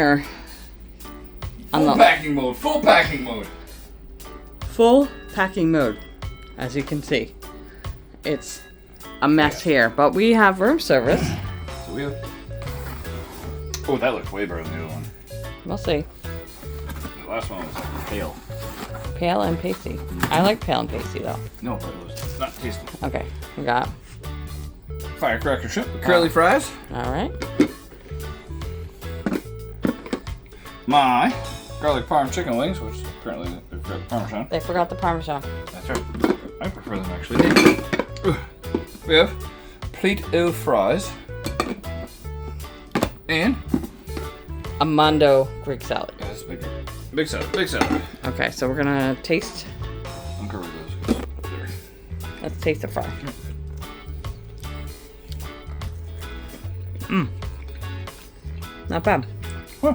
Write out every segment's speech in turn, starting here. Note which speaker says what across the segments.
Speaker 1: here.
Speaker 2: Full packing mode. Full packing mode.
Speaker 1: Full packing mode. As you can see, it's a mess here, but we have room service.
Speaker 2: So we have. Oh, that looks way better than the other one.
Speaker 1: We'll see.
Speaker 2: The last one was pale.
Speaker 1: Pale and pasty. I like pale and pasty though.
Speaker 2: No, but it was not tasty.
Speaker 1: Okay, we got
Speaker 2: Firecracker shrimp with curly fries.
Speaker 1: all right.
Speaker 2: My garlic parm chicken wings, which apparently they've got Parmesan.
Speaker 1: They forgot the Parmesan.
Speaker 2: That's right. I prefer them actually. We have plate of fries and
Speaker 1: A Mondo Greek salad.
Speaker 2: yeah, that's big. Big salad. Big salad.
Speaker 1: Okay, so we're gonna taste.
Speaker 2: Uncover those up there.
Speaker 1: Let's taste the fry. Not bad.
Speaker 2: Huh.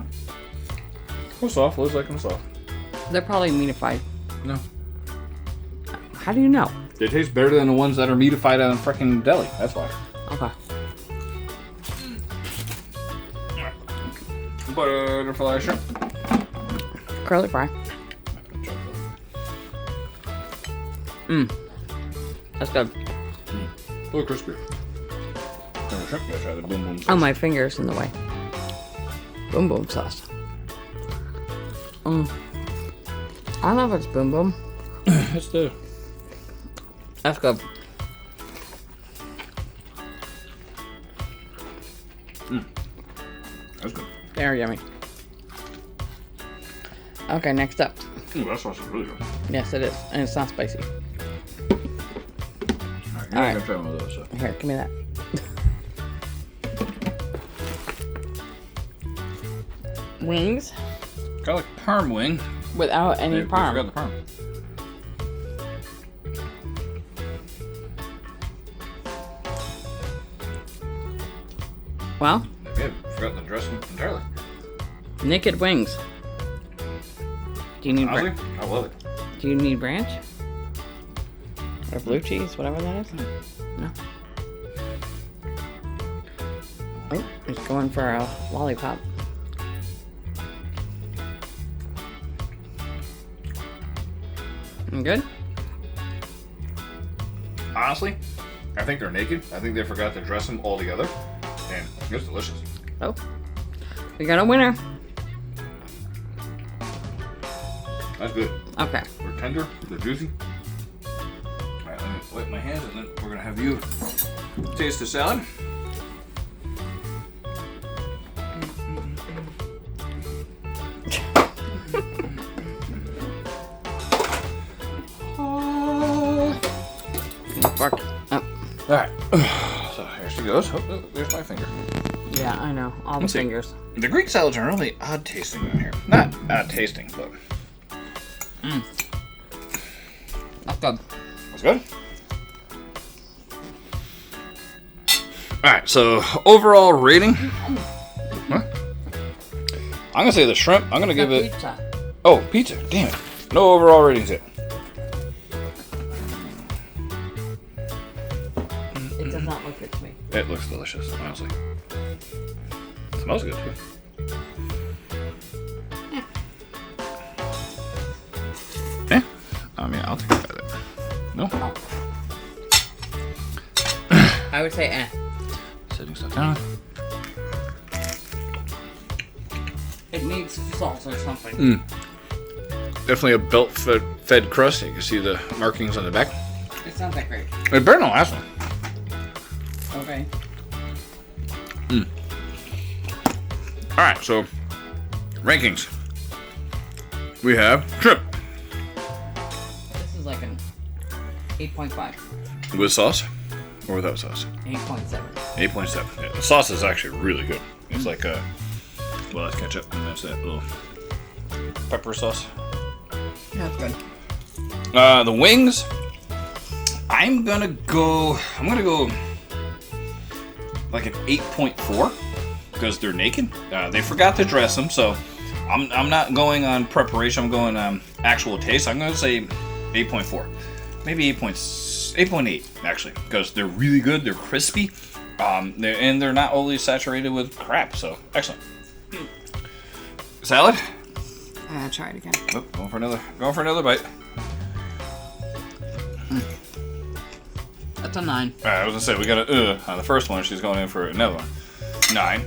Speaker 2: Well, soft. Looks like them soft.
Speaker 1: They're probably meatified.
Speaker 2: No.
Speaker 1: How do you know?
Speaker 2: They taste better than the ones that are meatified out in freaking deli. That's why.
Speaker 1: Okay.
Speaker 2: Butterfly shrimp.
Speaker 1: Curly fry. That's good.
Speaker 2: A little crispy. Shrimp. Gotta try the boom boom sauce.
Speaker 1: Oh, my finger's in the way. Boom boom sauce. I don't know if it's boom boom.
Speaker 2: That's the.
Speaker 1: That's good.
Speaker 2: That's good.
Speaker 1: Very yummy. Okay, next up.
Speaker 2: Ooh, that sauce is really good.
Speaker 1: Yes, it is. And it's not spicy.
Speaker 2: Alright,
Speaker 1: All right.
Speaker 2: gonna try one of those. So.
Speaker 1: Here, give me that. Wings
Speaker 2: Garlic parm wing.
Speaker 1: without any
Speaker 2: They
Speaker 1: parm.
Speaker 2: forgot the parm.
Speaker 1: Well,
Speaker 2: Maybe I forgot the dressing entirely.
Speaker 1: naked wings. Do you need
Speaker 2: Honestly, I love it.
Speaker 1: Do you need ranch? Or blue cheese, whatever that is? No. Oh, he's going for a lollipop. You good?
Speaker 2: Honestly, I think they're naked. I think they forgot to dress them all together. And it's delicious.
Speaker 1: Oh. We got a winner.
Speaker 2: That's good.
Speaker 1: Okay.
Speaker 2: They're tender, they're juicy. Alright, let me wipe my hands and then we're gonna have you taste the salad.
Speaker 1: Fuck. Oh.
Speaker 2: Alright. So here she goes. Oh, there's my finger.
Speaker 1: Yeah, I know. All the
Speaker 2: Let's see.
Speaker 1: fingers.
Speaker 2: The Greek salads are really odd tasting in here. Not odd tasting, but
Speaker 1: That's good.
Speaker 2: that's good. Alright, so overall rating. Huh? I'm gonna say the shrimp. I'm gonna give it.
Speaker 1: Pizza.
Speaker 2: Oh, pizza. Damn it. No overall ratings yet.
Speaker 1: It does not look good to me.
Speaker 2: It looks delicious, honestly. It smells good too. Eh? I mean, I'll take a bite of it. No?
Speaker 1: I would say eh.
Speaker 2: Setting stuff down.
Speaker 1: It needs salt or something.
Speaker 2: Definitely a belt-fed crust. You can see the markings on the back.
Speaker 1: It's not that great.
Speaker 2: It better than the last one.
Speaker 1: Okay.
Speaker 2: Alright, so rankings. We have shrimp
Speaker 1: This is like an 8.5.
Speaker 2: with sauce or without sauce.
Speaker 1: 8.7.
Speaker 2: 8.7. Yeah, the sauce is actually really good. It's like well, that's ketchup and that's that little pepper sauce.
Speaker 1: That's good.
Speaker 2: The wings, I'm gonna go like an 8.4 because they're naked. They forgot to dress them, so I'm not going on preparation. I'm going on actual taste. I'm gonna say 8.4, maybe 8.8 actually, because they're really good. They're crispy, they're not overly saturated with crap. So excellent. Salad?
Speaker 1: Try it again.
Speaker 2: Oh, going for another bite.
Speaker 1: That's a 9.
Speaker 2: All right, I was gonna say we got a on the first one. She's going in for another one. 9.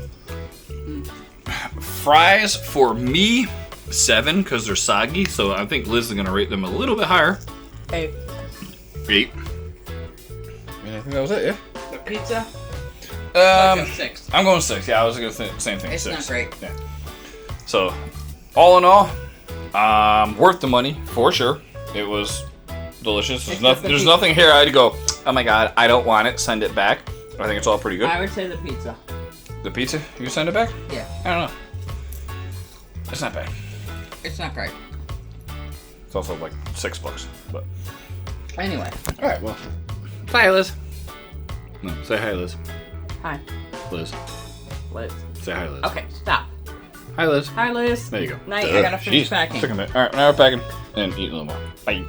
Speaker 2: Fries for me 7 because they're soggy. So I think Liz is gonna rate them a little bit higher.
Speaker 1: 8.
Speaker 2: 8. And I think that was it. Yeah.
Speaker 1: The pizza. 6.
Speaker 2: I'm going 6. Yeah, I was gonna say same thing.
Speaker 1: It's
Speaker 2: 6.
Speaker 1: not great.
Speaker 2: Yeah. So, all in all, worth the money for sure. It was delicious. There's nothing here I'd go, oh my god, I don't want it. Send it back. I think it's all pretty good.
Speaker 1: I would say the pizza.
Speaker 2: The pizza? You send it back?
Speaker 1: Yeah.
Speaker 2: I don't know. It's not bad.
Speaker 1: It's not great.
Speaker 2: It's also like $6, but
Speaker 1: Anyway.
Speaker 2: all right. Well, hi, Liz. No, say hi, Liz.
Speaker 1: Hi.
Speaker 2: Liz.
Speaker 1: Liz.
Speaker 2: Say hi, Liz.
Speaker 1: Okay, stop.
Speaker 2: Hi, Liz.
Speaker 1: Hi, Liz.
Speaker 2: There you go.
Speaker 1: Night. I gotta finish
Speaker 2: Jeez.
Speaker 1: packing.
Speaker 2: Took a minute. All right, now we're packing and eating a little more. Bye.